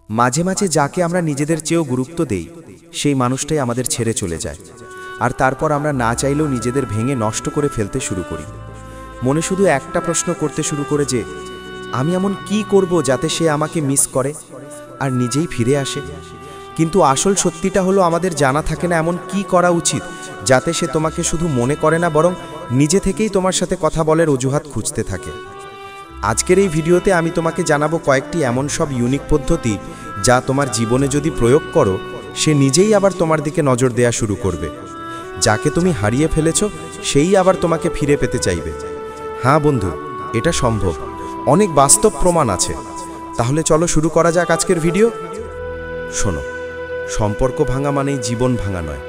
মাঝে মাঝে যাকে আমরা নিজেদের চেয়েও গুরুত্ব দেই সেই মানুষটাই আমাদের ছেড়ে চলে যায়, আর তারপর আমরা না চাইলেও নিজেদের ভেঙে নষ্ট করে ফেলতে শুরু করি। মনে শুধু একটা প্রশ্ন করতে শুরু করে যে আমি এমন কি করব যাতে সে আমাকে মিস করে আর নিজেই ফিরে আসে। কিন্তু আসল সত্যিটা হলো আমাদের জানা থাকে না এমন কি করা উচিত যাতে সে তোমাকে শুধু মনে করে না, বরং নিজে থেকেই তোমার সাথে কথা বলার অজুহাত খুঁজতে থাকে। আজকের এই ভিডিওতে আমি তোমাকে জানাবো কয়েকটি এমন সব ইউনিক পদ্ধতি যা তোমার জীবনে যদি প্রয়োগ করো সে নিজেই আবার তোমার দিকে নজর দেয়া শুরু করবে। যাকে তুমি হারিয়ে ফেলেছো সেই আবার তোমাকে ফিরে পেতে চাইবে। হ্যাঁ বন্ধু, এটা সম্ভব, অনেক বাস্তব প্রমাণ আছে। তাহলে চলো শুরু করা যাক আজকের ভিডিও। শোনো, সম্পর্ক ভাঙা মানেই জীবন ভাঙা নয়।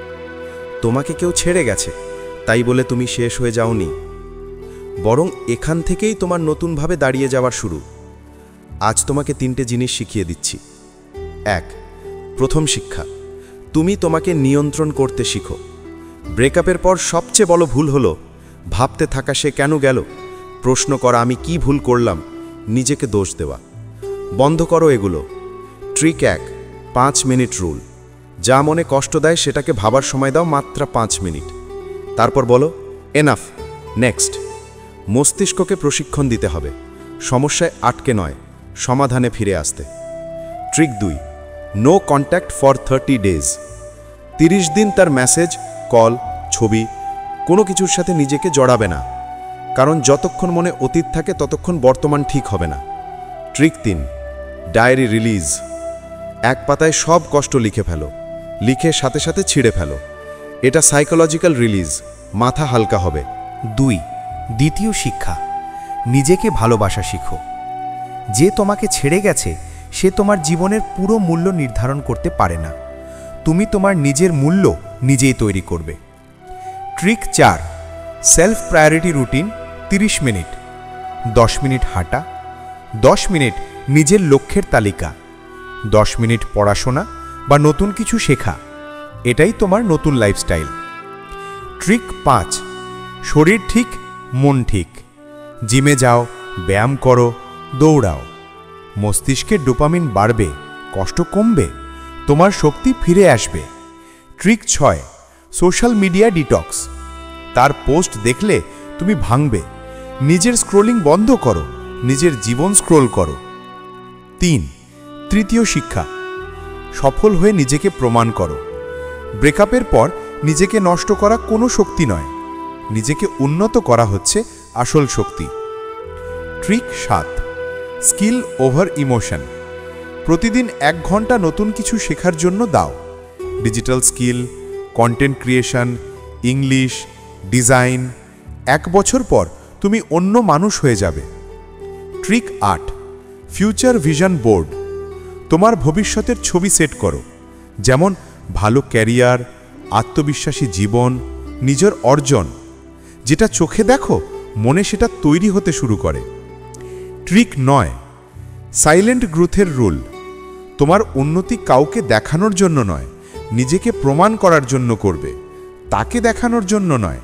তোমাকে কেউ ছেড়ে গেছে তাই বলে তুমি শেষ হয়ে যাওনি, বরং এখান থেকেই তোমার নতুনভাবে দাঁড়িয়ে যাওয়ার শুরু। আজ তোমাকে 3টে জিনিস শিখিয়ে দিচ্ছি। 1. প্রথম শিক্ষা, তুমি তোমাকে নিয়ন্ত্রণ করতে শিখো। ব্রেকআপের পর সবচেয়ে বড় ভুল হলো ভাবতে থাকা সে কেন গেল, প্রশ্ন করা আমি কি ভুল করলাম, নিজেকে দোষ দেওয়া। বন্ধ করো এগুলো। Trick 1, 5 minute rule. যা মনে কষ্ট দেয় সেটাকে ভাবার সময় দাও মাত্র 5 মিনিট। তারপর বলো এনাফ, নেক্সট। মস্তিষ্ককে প্রশিক্ষণ দিতে হবে সমস্যায় আটকে নয়, সমাধানে ফিরে আসতে। Trick 2, no contact for 30 days. 30 দিন তার মেসেজ, কল, ছবি কোনো কিছুর সাথে নিজেকে জড়াবে না, কারণ যতক্ষণ মনে অতীত থাকে ততক্ষণ বর্তমান ঠিক হবে না। Trick 3, diary release. এক পাতায় সব কষ্ট লিখে ফেলো, লিখে সাথে সাথে ছিঁড়ে ফেলো। এটা সাইকোলজিক্যাল রিলিজ, মাথা হালকা হবে। 2. দ্বিতীয় শিক্ষা, নিজেকে ভালোবাসা শিখো। যে তোমাকে ছেড়ে গেছে সে তোমার জীবনের পুরো মূল্য নির্ধারণ করতে পারে না। তুমি তোমার নিজের মূল্য নিজেই তৈরি করবে। Trick 4, self priority routine. 30 minute, 10 minute হাঁটা, 10 মিনিট নিজের লক্ষ্যের তালিকা, 10 মিনিট পড়াশোনা বা নতুন কিছু শেখা। এটাই তোমার নতুন লাইফস্টাইল। ট্রিক 5, শরীর ঠিক মন ঠিক। জিমে যাও, ব্যায়াম করো, দৌড়াও। মস্তিষ্কে ডোপামিন বাড়বে, কষ্ট কমবে, তোমার শক্তি ফিরে আসবে। Trick 6, social media detox. তার পোস্ট দেখলে তুমি ভাঙবে, নিজের স্ক্রোলিং বন্ধ করো, নিজের জীবন স্ক্রোল করো। 3. তৃতীয় শিক্ষা, সফল হয়ে নিজেকে প্রমাণ করো। ব্রেকআপের পর নিজেকে নষ্ট করা কোনো শক্তি নয়, নিজেকে উন্নত করা হচ্ছে আসল শক্তি। Trick 7, skill over emotion. প্রতিদিন 1 ঘন্টা নতুন কিছু শেখার জন্য দাও। Digital skill, content creation, English, design. 1 বছর পর তুমি অন্য মানুষ হয়ে যাবে। Trick 8, future vision board. তোমার ভবিষ্যতের ছবি সেট করো, যেমন ভালো ক্যারিয়ার, আত্মবিশ্বাসী জীবন, নিজের অর্জন। যেটা চোখে দেখো মনে সেটা তৈরি হতে শুরু করে। ট্রিক 9, সাইলেন্ট গ্রোথের রুল। তোমার উন্নতি কাউকে দেখানোর জন্য নয়, নিজেকে প্রমাণ করার জন্য করবে। তাকে দেখানোর জন্য নয়,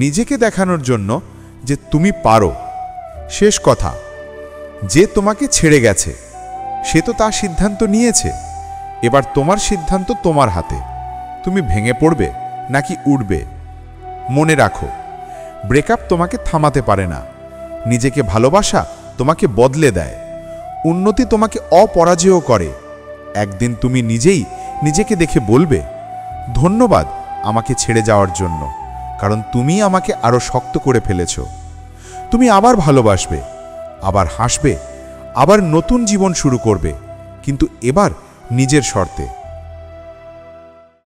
নিজেকে দেখানোর জন্য যে তুমি পারো। শেষ কথা, যে তোমাকে ছেড়ে গেছে সে তো তার সিদ্ধান্ত নিয়েছে, এবার তোমার সিদ্ধান্ত তোমার হাতে। তুমি ভেঙে পড়বে নাকি উঠবে। মনে রাখো, ব্রেকআপ তোমাকে থামাতে পারে না, নিজেকে ভালোবাসা তোমাকে বদলে দেয়, উন্নতি তোমাকে অপরাজেয় করে। একদিন তুমি নিজেই নিজেকে দেখে বলবে, ধন্যবাদ আমাকে ছেড়ে যাওয়ার জন্য, কারণ তুমি আমাকে আরো শক্ত করে ফেলেছ। তুমি আবার ভালোবাসবে, আবার হাসবে, আবার নতুন জীবন শুরু করবে, কিন্তু এবার নিজের শর্তে।